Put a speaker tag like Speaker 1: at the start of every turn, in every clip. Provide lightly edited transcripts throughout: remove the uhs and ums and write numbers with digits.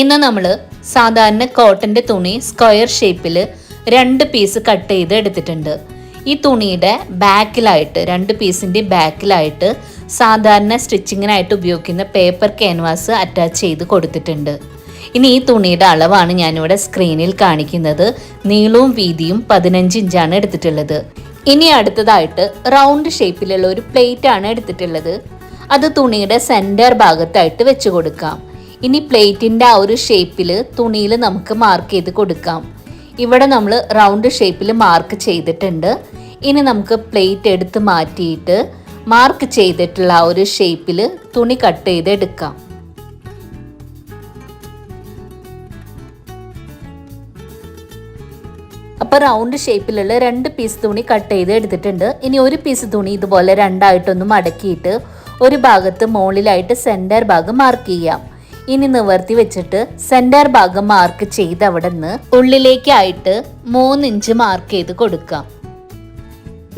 Speaker 1: ഇന്ന് നമ്മൾ സാധാരണ കോട്ടൻ്റെ തുണി സ്ക്വയർ ഷേപ്പിൽ 2 പീസ് കട്ട് ചെയ്ത് എടുത്തിട്ടുണ്ട്. ഈ തുണിയുടെ ബാക്കിലായിട്ട് 2 പീസിൻ്റെ ബാക്കിലായിട്ട് സാധാരണ സ്റ്റിച്ചിങ്ങിനായിട്ട് ഉപയോഗിക്കുന്ന പേപ്പർ ക്യാൻവാസ് അറ്റാച്ച് ചെയ്ത് കൊടുത്തിട്ടുണ്ട്. ഇനി ഈ തുണിയുടെ അളവാണ് ഞാനിവിടെ സ്ക്രീനിൽ കാണിക്കുന്നത്. നീളവും വീതിയും 15 ഇഞ്ചാണ് എടുത്തിട്ടുള്ളത്. ഇനി അടുത്തതായിട്ട് റൗണ്ട് ഷേപ്പിലുള്ള ഒരു പ്ലേറ്റ് ആണ് എടുത്തിട്ടുള്ളത്. അത് തുണിയുടെ സെൻറ്റർ ഭാഗത്തായിട്ട് വെച്ച് കൊടുക്കാം. ഇനി പ്ലേറ്റിൻ്റെ ആ ഒരു ഷേപ്പിൽ തുണിയിൽ നമുക്ക് മാർക്ക് ചെയ്ത് കൊടുക്കാം. ഇവിടെ നമ്മൾ റൗണ്ട് ഷേപ്പിൽ മാർക്ക് ചെയ്തിട്ടുണ്ട്. ഇനി നമുക്ക് പ്ലേറ്റ് എടുത്ത് മാറ്റിയിട്ട് മാർക്ക് ചെയ്തിട്ടുള്ള ആ ഒരു ഷേപ്പിൽ തുണി കട്ട് ചെയ്ത് എടുക്കാം. അപ്പോൾ റൗണ്ട് ഷേപ്പിലുള്ള 2 പീസ് തുണി കട്ട് ചെയ്ത് എടുത്തിട്ടുണ്ട്. ഇനി ഒരു പീസ് തുണി ഇതുപോലെ രണ്ടായിട്ടൊന്ന് മടക്കിയിട്ട് ഒരു ഭാഗത്ത് മുകളിലായിട്ട് സെൻറ്റർ ഭാഗം മാർക്ക് ചെയ്യാം. ഇനി നിവർത്തി വെച്ചിട്ട് സെൻറ്റർ ഭാഗം മാർക്ക് ചെയ്ത് അവിടെ നിന്ന് ഉള്ളിലേക്കായിട്ട് 3 ഇഞ്ച് മാർക്ക് ചെയ്ത് കൊടുക്കാം.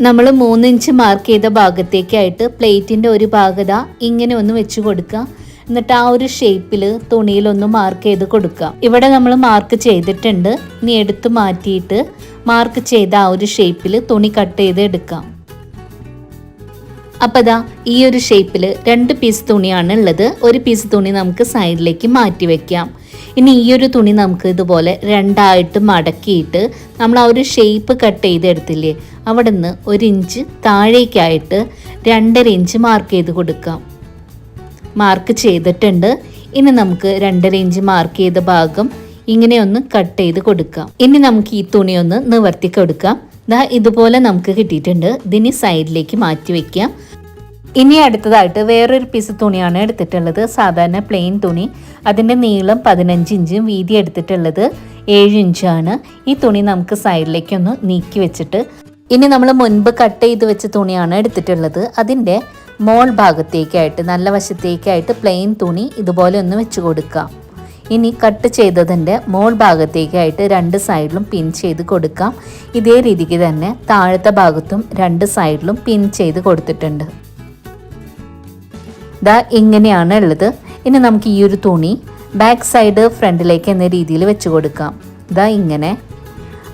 Speaker 1: നമ്മൾ 3 ഇഞ്ച് മാർക്ക് ചെയ്ത ഭാഗത്തേക്കായിട്ട് പ്ലേറ്റിൻ്റെ ഒരു ഭാഗത ഇങ്ങനെ ഒന്ന് വെച്ച് കൊടുക്കാം. എന്നിട്ട് ആ ഒരു ഷേപ്പിൽ തുണിയിലൊന്ന് മാർക്ക് ചെയ്ത് കൊടുക്കാം. ഇവിടെ നമ്മൾ മാർക്ക് ചെയ്തിട്ടുണ്ട്. ഇനി എടുത്ത് മാറ്റിയിട്ട് മാർക്ക് ചെയ്ത ആ ഒരു ഷേപ്പിൽ തുണി കട്ട് ചെയ്ത് എടുക്കാം. അപ്പോൾ ദാ ഈ ഒരു ഷേപ്പിൽ 2 പീസ് തുണിയാണ് ഉള്ളത്. ഒരു പീസ് തുണി നമുക്ക് സൈഡിലേക്ക് മാറ്റി വെക്കാം. ഇനി ഈ ഒരു തുണി നമുക്ക് ഇതുപോലെ രണ്ടായിട്ട് മടക്കിയിട്ട് നമ്മൾ ആ ഒരു ഷേപ്പ് കട്ട് ചെയ്തെടുത്തില്ലേ, അവിടെ നിന്ന് 1 ഇഞ്ച് താഴേക്കായിട്ട് 2.5 ഇഞ്ച് മാർക്ക് ചെയ്ത് കൊടുക്കാം. മാർക്ക് ചെയ്തിട്ടുണ്ട്. ഇനി നമുക്ക് 2.5 ഇഞ്ച് മാർക്ക് ചെയ്ത ഭാഗം ഇങ്ങനെ ഒന്ന് കട്ട് ചെയ്ത് കൊടുക്കാം. ഇനി നമുക്ക് ഈ തുണി ഒന്ന് നിവർത്തി കൊടുക്കാം. ദാ ഇതുപോലെ നമുക്ക് കിട്ടിയിട്ടുണ്ട്. ഇതിന് സൈഡിലേക്ക് മാറ്റി വയ്ക്കാം. ഇനി അടുത്തതായിട്ട് വേറൊരു പീസ് തുണിയാണ് എടുത്തിട്ടുള്ളത്. സാധാരണ പ്ലെയിൻ തുണി. അതിൻ്റെ നീളം 15 ഇഞ്ചും വീതി എടുത്തിട്ടുള്ളത് 7 ഇഞ്ചാണ്. ഈ തുണി നമുക്ക് സൈഡിലേക്കൊന്ന് നീക്കി വെച്ചിട്ട് ഇനി നമ്മൾ മുൻപ് കട്ട് ചെയ്ത് വെച്ച തുണിയാണ് എടുത്തിട്ടുള്ളത്. അതിൻ്റെ മോൾ ഭാഗത്തേക്കായിട്ട് നല്ല വശത്തേക്കായിട്ട് പ്ലെയിൻ തുണി ഇതുപോലെ ഒന്ന് വെച്ച് കൊടുക്കാം. ഇനി കട്ട് ചെയ്തതിൻ്റെ മോൾ ഭാഗത്തേക്കായിട്ട് 2 സൈഡിലും പിൻ ചെയ്ത് കൊടുക്കാം. ഇതേ രീതിക്ക് തന്നെ താഴത്തെ ഭാഗത്തും 2 സൈഡിലും പിൻ ചെയ്ത് കൊടുത്തിട്ടുണ്ട്. ദാ ഇങ്ങനെയാണ് ഉള്ളത്. ഇനി നമുക്ക് ഈ ഒരു തുണി ബാക്ക് സൈഡ് ഫ്രണ്ടിലേക്ക് എന്ന രീതിയിൽ വെച്ച് കൊടുക്കാം. ദാ ഇങ്ങനെ.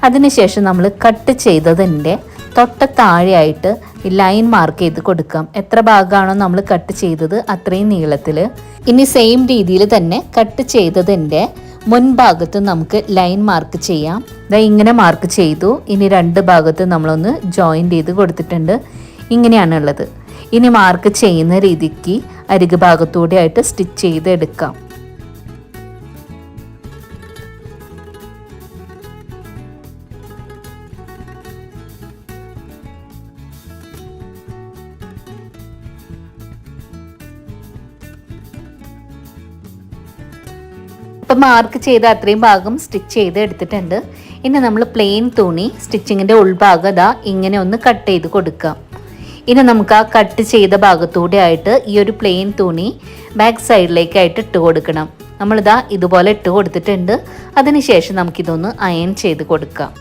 Speaker 1: അതിനുശേഷം നമ്മൾ കട്ട് ചെയ്തതിൻ്റെ തൊട്ട താഴെയായിട്ട് ലൈൻ മാർക്ക് ചെയ്ത് കൊടുക്കാം. എത്ര ഭാഗമാണോ നമ്മൾ കട്ട് ചെയ്തത് അത്രയും നീളത്തിൽ. ഇനി സെയിം രീതിയിൽ തന്നെ കട്ട് ചെയ്തതിൻ്റെ മുൻഭാഗത്തും നമുക്ക് ലൈൻ മാർക്ക് ചെയ്യാം. ദാ ഇങ്ങനെ മാർക്ക് ചെയ്തു. ഇനി 2 ഭാഗത്തും നമ്മളൊന്ന് ജോയിൻ്റ് ചെയ്ത് കൊടുത്തിട്ടുണ്ട്. ഇങ്ങനെയാണുള്ളത്. ഇനി മാർക്ക് ചെയ്യുന്ന രീതിക്ക് അരികു ഭാഗത്തൂടെ ആയിട്ട് സ്റ്റിച്ച് ചെയ്ത് എടുക്കാം. ഇപ്പം മാർക്ക് ചെയ്ത അത്രയും ഭാഗം സ്റ്റിച്ച് ചെയ്ത് എടുത്തിട്ടുണ്ട്. ഇനി നമ്മൾ പ്ലെയിൻ തുണി സ്റ്റിച്ചിങ്ങിൻ്റെ ഉൾഭാഗം ദാ ഇങ്ങനെ ഒന്ന് കട്ട് ചെയ്ത് കൊടുക്കാം. ഇനി നമുക്ക് ആ കട്ട് ചെയ്ത ഭാഗത്തൂടെ ആയിട്ട് ഈ ഒരു പ്ലെയിൻ തുണി ബാക്ക് സൈഡിലേക്കായിട്ട് ഇട്ട് കൊടുക്കണം. നമ്മളിതാ ഇതുപോലെ ഇട്ട് കൊടുത്തിട്ടുണ്ട്. അതിനുശേഷം നമുക്കിതൊന്ന് അയൺ ചെയ്ത് കൊടുക്കാം.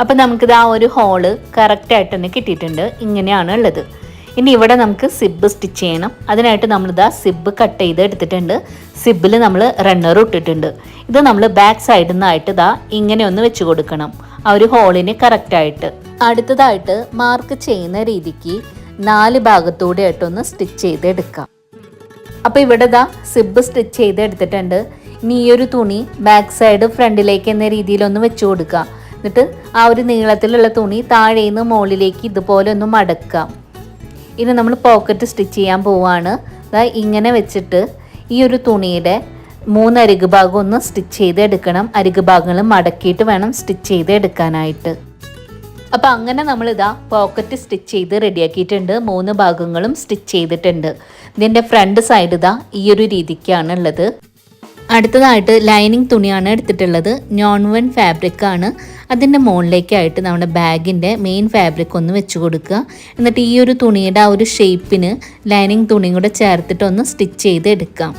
Speaker 1: അപ്പം നമുക്കിത് ആ ഒരു ഹോള് കറക്റ്റായിട്ട് തന്നെ കിട്ടിയിട്ടുണ്ട്. ഇങ്ങനെയാണ് ഉള്ളത്. ഇനി ഇവിടെ നമുക്ക് സിബ് സ്റ്റിച്ച് ചെയ്യണം. അതിനായിട്ട് നമ്മളിതാ സിബ് കട്ട് ചെയ്ത് എടുത്തിട്ടുണ്ട്. സിബിൽ നമ്മൾ റണ്ണർ ഇട്ടിട്ടുണ്ട്. ഇത് നമ്മൾ ബാക്ക് സൈഡിൽ നിന്നായിട്ട് ഇതാ ഇങ്ങനെ ഒന്ന് വെച്ച് കൊടുക്കണം, ആ ഒരു ഹോളിന് കറക്റ്റായിട്ട്. അടുത്തതായിട്ട് മാർക്ക് ചെയ്യുന്ന രീതിക്ക് 4 ഭാഗത്തൂടെ ആയിട്ടൊന്ന് സ്റ്റിച്ച് ചെയ്ത് എടുക്കാം. അപ്പോൾ ഇവിടെ ഇതാ സിബ് സ്റ്റിച്ച് ചെയ്ത് എടുത്തിട്ടുണ്ട്. ഇനി ഈ ഒരു തുണി ബാക്ക് സൈഡ് ഫ്രണ്ടിലേക്ക് എന്ന രീതിയിലൊന്ന് വെച്ച് കൊടുക്കുക. എന്നിട്ട് ആ ഒരു നീളത്തിലുള്ള തുണി താഴേന്ന് മുകളിലേക്ക് ഇതുപോലെ ഒന്ന് മടക്കാം. ഇനി നമ്മൾ പോക്കറ്റ് സ്റ്റിച്ച് ചെയ്യാൻ പോവുകയാണ്. അതായത് ഇങ്ങനെ വെച്ചിട്ട് ഈ ഒരു തുണിയുടെ 3 അരികു ഭാഗം ഒന്ന് സ്റ്റിച്ച് ചെയ്ത് എടുക്കണം. അരികു ഭാഗങ്ങൾ മടക്കിയിട്ട് വേണം സ്റ്റിച്ച് ചെയ്ത് എടുക്കാനായിട്ട്. അപ്പോൾ അങ്ങനെ നമ്മളിതാ പോക്കറ്റ് സ്റ്റിച്ച് ചെയ്ത് റെഡിയാക്കിയിട്ടുണ്ട്. 3 ഭാഗങ്ങളും സ്റ്റിച്ച് ചെയ്തിട്ടുണ്ട്. ഇതിൻ്റെ ഫ്രണ്ട് സൈഡ് ഇതാ ഈ ഒരു രീതിക്കാണ് ഉള്ളത്. അടുത്തതായിട്ട് ലൈനിങ് തുണിയാണ് എടുത്തിട്ടുള്ളത്. നോൺ-വൺ ഫാബ്രിക്കാണ്. അതിൻ്റെ മുകളിലേക്കായിട്ട് നമ്മുടെ ബാഗിൻ്റെ മെയിൻ ഫാബ്രിക് ഒന്ന് വെച്ച് കൊടുക്കുക. എന്നിട്ട് ഈ ഒരു തുണിയുടെ ആ ഒരു ഷേപ്പിന് ലൈനിങ് തുണിയും കൂടെ ചേർത്തിട്ടൊന്ന് സ്റ്റിച്ച് ചെയ്ത് എടുക്കാം.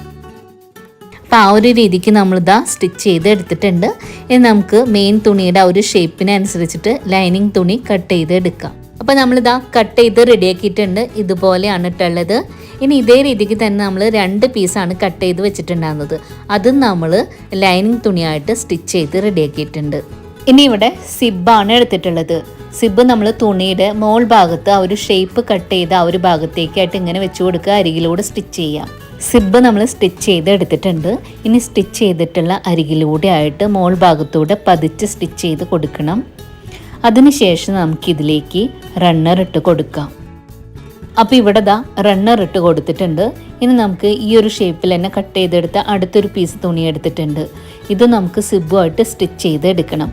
Speaker 1: അപ്പോൾ ആ ഒരു രീതിക്ക് നമ്മളിതാ സ്റ്റിച്ച് ചെയ്ത് എടുത്തിട്ടുണ്ട്. ഇനി നമുക്ക് മെയിൻ തുണിയുടെ ആ ഒരു ഷേപ്പിനനുസരിച്ചിട്ട് ലൈനിങ് തുണി കട്ട് ചെയ്ത് എടുക്കാം. അപ്പോൾ നമ്മളിതാ കട്ട് ചെയ്ത് റെഡിയാക്കിയിട്ടുണ്ട്. ഇതുപോലെയാണ് ഇട്ടുള്ളത്. ഇനി ഇതേ രീതിക്ക് തന്നെ നമ്മൾ 2 പീസാണ് കട്ട് ചെയ്ത് വെച്ചിട്ടുണ്ടാകുന്നത്. അതും നമ്മൾ ലൈനിങ് തുണിയായിട്ട് സ്റ്റിച്ച് ചെയ്ത് റെഡിയാക്കിയിട്ടുണ്ട്. ഇനി ഇവിടെ സിബ്ബാണ് എടുത്തിട്ടുള്ളത്. സിബ്ബ് നമ്മൾ തുണിയുടെ മോൾ ഭാഗത്ത് ആ ഒരു ഷേപ്പ് കട്ട് ചെയ്ത് ആ ഒരു ഭാഗത്തേക്കായിട്ട് ഇങ്ങനെ വെച്ച് കൊടുക്കുക, അരികിലൂടെ സ്റ്റിച്ച് ചെയ്യാം. സിബ്ബ് നമ്മൾ സ്റ്റിച്ച് ചെയ്ത് എടുത്തിട്ടുണ്ട്. ഇനി സ്റ്റിച്ച് ചെയ്തിട്ടുള്ള അരികിലൂടെ ആയിട്ട് മോൾ ഭാഗത്തൂടെ പതിച്ച് സ്റ്റിച്ച് ചെയ്ത് കൊടുക്കണം. അതിനുശേഷം നമുക്കിതിലേക്ക് റണ്ണർ ഇട്ട് കൊടുക്കാം. അപ്പോൾ ഇവിടെ റണ്ണർ ഇട്ട് കൊടുത്തിട്ടുണ്ട്. ഇനി നമുക്ക് ഈ ഒരു ഷേപ്പിൽ തന്നെ കട്ട് ചെയ്തെടുത്ത അടുത്തൊരു പീസ് തുണി എടുത്തിട്ടുണ്ട്. ഇത് നമുക്ക് സിബ്ബുമായിട്ട് സ്റ്റിച്ച് ചെയ്ത് എടുക്കണം.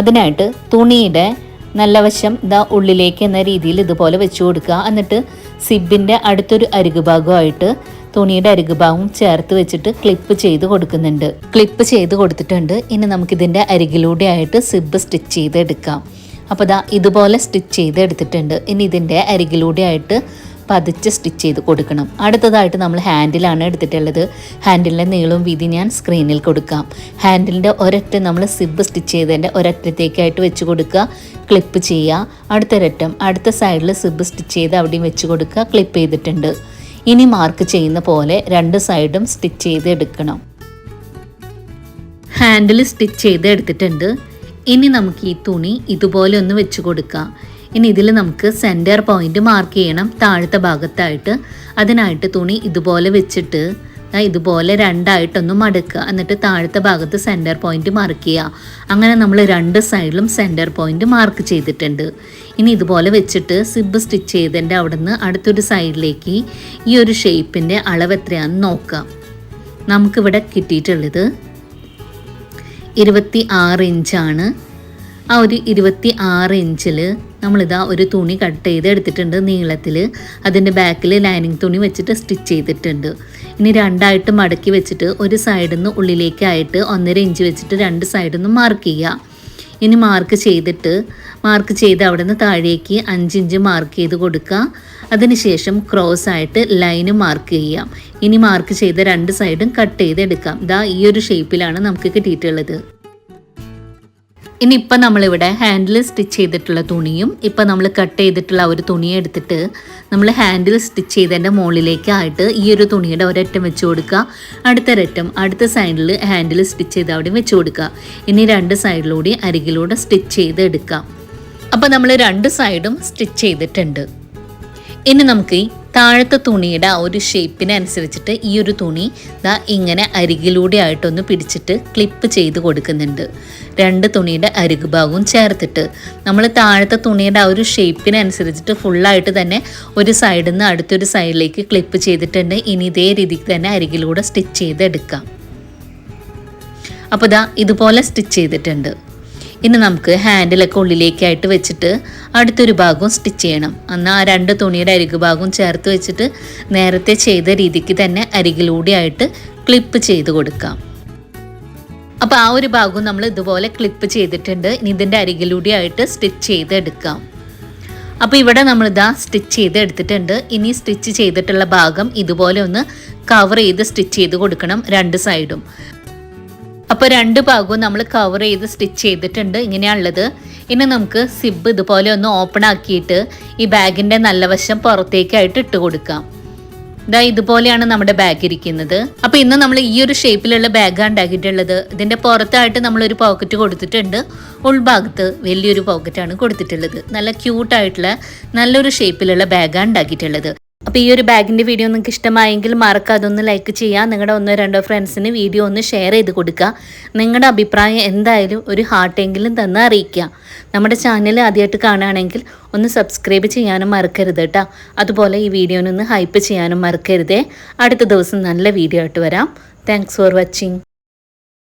Speaker 1: അതിനായിട്ട് തുണിയുടെ നല്ല വശം ഉള്ളിലേക്ക് എന്ന രീതിയിൽ ഇതുപോലെ വെച്ച് കൊടുക്കുക. എന്നിട്ട് സിബിൻ്റെ അടുത്തൊരു അരികുഭാഗമായിട്ട് തുണിയുടെ അരികുഭാഗം ചേർത്ത് വെച്ചിട്ട് ക്ലിപ്പ് ചെയ്ത് കൊടുക്കുന്നുണ്ട്. ക്ലിപ്പ് ചെയ്ത് കൊടുത്തിട്ടുണ്ട്. ഇനി നമുക്കിതിൻ്റെ അരികിലൂടെ ആയിട്ട് സിബ് സ്റ്റിച്ച് ചെയ്ത് എടുക്കാം. അപ്പോൾ ഇതുപോലെ സ്റ്റിച്ച് ചെയ്ത് എടുത്തിട്ടുണ്ട്. ഇനി ഇതിൻ്റെ അരികിലൂടെ ആയിട്ട് പതിച്ച് സ്റ്റിച്ച് ചെയ്ത് കൊടുക്കണം. അടുത്തതായിട്ട് നമ്മൾ ഹാൻഡിലാണ് എടുത്തിട്ടുള്ളത്. ഹാൻഡിലിൻ്റെ നീളവും വീതി ഞാൻ സ്ക്രീനിൽ കൊടുക്കാം. ഹാൻഡിലിൻ്റെ ഒരറ്റം നമ്മൾ സിബ് സ്റ്റിച്ച് ചെയ്തതിൻ്റെ ഒരറ്റത്തേക്കായിട്ട് വെച്ച് കൊടുക്കുക, ക്ലിപ്പ് ചെയ്യുക. അടുത്തൊരറ്റം അടുത്ത സൈഡിൽ സിബ് സ്റ്റിച്ച് ചെയ്ത് അവിടെയും വെച്ച് കൊടുക്കുക, ക്ലിപ്പ് ചെയ്തിട്ടുണ്ട്. ഇനി മാർക്ക് ചെയ്യുന്ന പോലെ 2 സൈഡും സ്റ്റിച്ച് ചെയ്ത് എടുക്കണം. ഹാൻഡിൽ സ്റ്റിച്ച് ചെയ്ത് എടുത്തിട്ടുണ്ട്. ഇനി നമുക്ക് ഈ തുണി ഇതുപോലെ ഒന്ന് വെച്ച് കൊടുക്കാം. ഇനി ഇതിൽ നമുക്ക് സെൻറ്റർ പോയിന്റ് മാർക്ക് ചെയ്യണം താഴത്തെ ഭാഗത്തായിട്ട്. അതിനായിട്ട് തുണി ഇതുപോലെ വെച്ചിട്ട് ഇതുപോലെ 2ആയിട്ടൊന്ന് മടക്കുക. എന്നിട്ട് താഴത്തെ ഭാഗത്ത് സെൻറ്റർ പോയിന്റ് മാർക്ക് ചെയ്യുക. അങ്ങനെ നമ്മൾ 2 സൈഡിലും സെൻറ്റർ പോയിന്റ് മാർക്ക് ചെയ്തിട്ടുണ്ട്. ഇനി ഇതുപോലെ വെച്ചിട്ട് സിബ് സ്റ്റിച്ച് ചെയ്തതിൻ്റെ അവിടെ നിന്ന് അടുത്തൊരു സൈഡിലേക്ക് ഈ ഒരു ഷേപ്പിൻ്റെ അളവ് എത്രയാണെന്ന് നോക്കാം. നമുക്കിവിടെ കിട്ടിയിട്ടുള്ളത് 26 ഇഞ്ചാണ്. ആ ഒരു 26 ഇഞ്ചിൽ നമ്മളിതാ ഒരു തുണി കട്ട് ചെയ്ത് എടുത്തിട്ടുണ്ട് നീളത്തിൽ. അതിൻ്റെ ബാക്കിൽ ലൈനിങ് തുണി വെച്ചിട്ട് സ്റ്റിച്ച് ചെയ്തിട്ടുണ്ട്. ഇനി 2ആയിട്ട് മടക്കി വെച്ചിട്ട് ഒരു സൈഡിൽ നിന്ന് ഉള്ളിലേക്കായിട്ട് 1.5 ഇഞ്ച് വെച്ചിട്ട് 2 സൈഡിൽ നിന്ന് മാർക്ക് ചെയ്യുക. ഇനി മാർക്ക് ചെയ്ത് അവിടെ നിന്ന് താഴേക്ക് 5 ഇഞ്ച് മാർക്ക് ചെയ്ത് കൊടുക്കുക. അതിനുശേഷം ക്രോസ് ആയിട്ട് ലൈന് മാർക്ക് ചെയ്യാം. ഇനി മാർക്ക് ചെയ്ത 2 സൈഡും കട്ട് ചെയ്തെടുക്കാം. ഈ ഒരു ഷേപ്പിലാണ് നമുക്ക് കിട്ടിയിട്ടുള്ളത്. ഇനി ഇപ്പം നമ്മളിവിടെ ഹാൻഡിൽ സ്റ്റിച്ച് ചെയ്തിട്ടുള്ള തുണിയും ഇപ്പം നമ്മൾ കട്ട് ചെയ്തിട്ടുള്ള ഒരു തുണിയെ എടുത്തിട്ട് നമ്മൾ ഹാൻഡിൽ സ്റ്റിച്ച് ചെയ്തതിൻ്റെ മുകളിലേക്കായിട്ട് ഈ ഒരു തുണിയുടെ ഒരറ്റം വെച്ച് കൊടുക്കുക. അടുത്തൊരറ്റം അടുത്ത സൈഡിൽ ഹാൻഡിൽ സ്റ്റിച്ച് ചെയ്ത് അവിടെ വെച്ച് കൊടുക്കുക. ഇനി 2 സൈഡിലൂടെ അരികിലൂടെ സ്റ്റിച്ച് ചെയ്ത് എടുക്കാം. അപ്പോൾ നമ്മൾ 2 സൈഡും സ്റ്റിച്ച് ചെയ്തിട്ടുണ്ട്. ഇനി നമുക്ക് താഴത്തെ തുണിയുടെ ആ ഒരു ഷേപ്പിനനുസരിച്ചിട്ട് ഈ ഒരു തുണി ഇങ്ങനെ അരികിലൂടെ ആയിട്ടൊന്ന് പിടിച്ചിട്ട് ക്ലിപ്പ് ചെയ്ത് കൊടുക്കുന്നുണ്ട്. 2 തുണിയുടെ അരികു ഭാഗവും ചേർത്തിട്ട് നമ്മൾ താഴത്തെ തുണിയുടെ ആ ഒരു ഷേപ്പിനനുസരിച്ചിട്ട് ഫുള്ളായിട്ട് തന്നെ ഒരു സൈഡിൽ നിന്ന് അടുത്തൊരു സൈഡിലേക്ക് ക്ലിപ്പ് ചെയ്തിട്ടുണ്ട്. ഇനി ഇതേ രീതിക്ക് തന്നെ അരികിലൂടെ സ്റ്റിച്ച് ചെയ്തെടുക്കാം. അപ്പോൾ ഇതുപോലെ സ്റ്റിച്ച് ചെയ്തിട്ടുണ്ട്. ഇനി നമുക്ക് ഹാൻഡിലൊക്കെ ഉള്ളിലേക്കായിട്ട് വെച്ചിട്ട് അടുത്തൊരു ഭാഗവും സ്റ്റിച്ച് ചെയ്യണം. എന്നാൽ ആ 2 തുണിയുടെ അരികു ഭാഗവും ചേർത്ത് വെച്ചിട്ട് നേരത്തെ ചെയ്ത രീതിക്ക് തന്നെ അരികിലൂടെ ആയിട്ട് ക്ലിപ്പ് ചെയ്ത് കൊടുക്കാം. അപ്പോൾ ആ ഒരു ഭാഗവും നമ്മൾ ഇതുപോലെ ക്ലിപ്പ് ചെയ്തിട്ടുണ്ട്. ഇനി ഇതിൻ്റെ അരികിലൂടെ ആയിട്ട് സ്റ്റിച്ച് ചെയ്തെടുക്കാം. അപ്പോൾ ഇവിടെ നമ്മൾ സ്റ്റിച്ച് ചെയ്ത് എടുത്തിട്ടുണ്ട്. ഇനി സ്റ്റിച്ച് ചെയ്തിട്ടുള്ള ഭാഗം ഇതുപോലെ ഒന്ന് കവർ ചെയ്ത് സ്റ്റിച്ച് ചെയ്ത് കൊടുക്കണം 2 സൈഡും. അപ്പോൾ 2 ഭാഗവും നമ്മൾ കവർ ചെയ്ത് സ്റ്റിച്ച് ചെയ്തിട്ടുണ്ട്. ഇങ്ങനെയാണുള്ളത്. ഇനി നമുക്ക് സിബ് ഇതുപോലെ ഒന്ന് ഓപ്പൺ ആക്കിയിട്ട് ഈ ബാഗിൻ്റെ നല്ല വശം പുറത്തേക്കായിട്ട് ഇട്ട് കൊടുക്കാം. ഇതുപോലെയാണ് നമ്മുടെ ബാഗ് ഇരിക്കുന്നത്. അപ്പോൾ ഇന്ന് നമ്മൾ ഈ ഒരു ഷേപ്പിലുള്ള ബാഗാണ് ഉണ്ടാക്കിയിട്ടുള്ളത്. ഇതിൻ്റെ പുറത്തായിട്ട് നമ്മളൊരു പോക്കറ്റ് കൊടുത്തിട്ടുണ്ട്. ഉൾഭാഗത്ത് വലിയൊരു പോക്കറ്റാണ് കൊടുത്തിട്ടുള്ളത്. നല്ല ക്യൂട്ടായിട്ടുള്ള നല്ലൊരു ഷേപ്പിലുള്ള ബാഗാണ് ഉണ്ടാക്കിയിട്ടുള്ളത്. അപ്പോൾ ഈ ഒരു ബാഗിൻ്റെ വീഡിയോ നിങ്ങൾക്ക് ഇഷ്ടമായെങ്കിൽ മറക്കാതെ ഒന്ന് ലൈക്ക് ചെയ്യുക. നിങ്ങളുടെ 1-2 ഫ്രണ്ട്സിന് വീഡിയോ ഒന്ന് ഷെയർ ചെയ്ത് കൊടുക്കുക. നിങ്ങളുടെ അഭിപ്രായം എന്തായാലും ഒരു ഹാർട്ടെങ്കിലും തന്ന് അറിയിക്കുക. നമ്മുടെ ചാനൽ ആദ്യമായിട്ട് കാണുകയാണെങ്കിൽ ഒന്ന് സബ്സ്ക്രൈബ് ചെയ്യാനും മറക്കരുത് കേട്ടോ. അതുപോലെ ഈ വീഡിയോനൊന്ന് ഹൈപ്പ് ചെയ്യാനും മറക്കരുതേ. അടുത്ത ദിവസം നല്ല വീഡിയോ ആയിട്ട് വരാം. Thanks for watching.